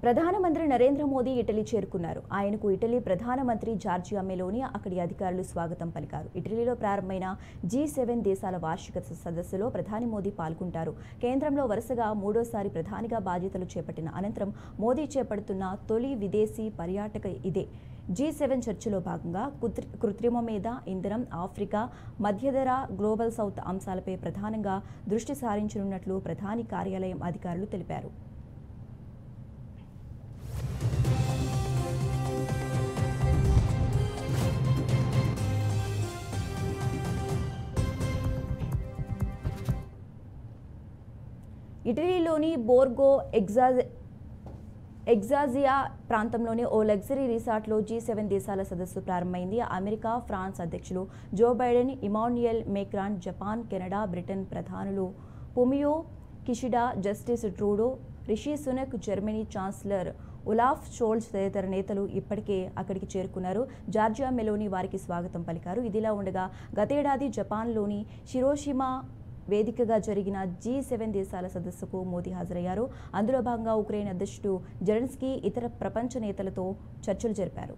ప్రధానమంత్రి నరేంద్ర మోదీ ఇటలీ చేరుకున్నారు. ఆయనకు ఇటలీ ప్రధానమంత్రి జార్జియా మెలోని అక్కడి అధికారులు స్వాగతం పలికారు. ఇటలీలో ప్రారంభమైన G7 దేశాల వార్షిక సదస్సులో ప్రధాని మోదీ పాల్గొంటారు. కేంద్రంలో వరుసగా మూడోసారి ప్రధానిగా బాధ్యతలు చేపట్టిన అనంతరం మోదీ చేపడుతున్న తొలి విదేశీ పర్యాటక ఇదే. G7 చర్చలో భాగంగా కృత్రిమ మేధ, ఇంధనం, ఆఫ్రికా, మధ్యధర, గ్లోబల్ సౌత్ అంశాలపై ప్రధానంగా దృష్టి సారించనున్నట్లు ప్రధాని కార్యాలయం అధికారులు తెలిపారు. ఇటలీలోని బోర్గో ఎగ్జాజియా ప్రాంతంలోని ఓ లగ్జరీ రిసార్ట్లో G7 దేశాల సదస్సు ప్రారంభమైంది. అమెరికా, ఫ్రాన్స్ అధ్యక్షులు Joe Biden, Emmanuel Macron, Japan, Canada, Britain ప్రధానులు Fumio Kishida, Justin Trudeau, Rishi Sunak, Germany chancellor Olaf Scholz తదితర నేతలు ఇప్పటికే అక్కడికి చేరుకున్నారు. జార్జియా మెలోని వారికి స్వాగతం పలికారు. ఇదిలా ఉండగా గతేడాది జపాన్లోని షిరోషిమా వేదికగా జరిగిన G7 దేశాల సదస్సుకు మోదీ హాజరయ్యారు. అందులో భాగంగా ఉక్రెయిన్ అధ్యక్షుడు జెలెన్స్కీ ఇతర ప్రపంచ నేతలతో చర్చలు జరిపారు.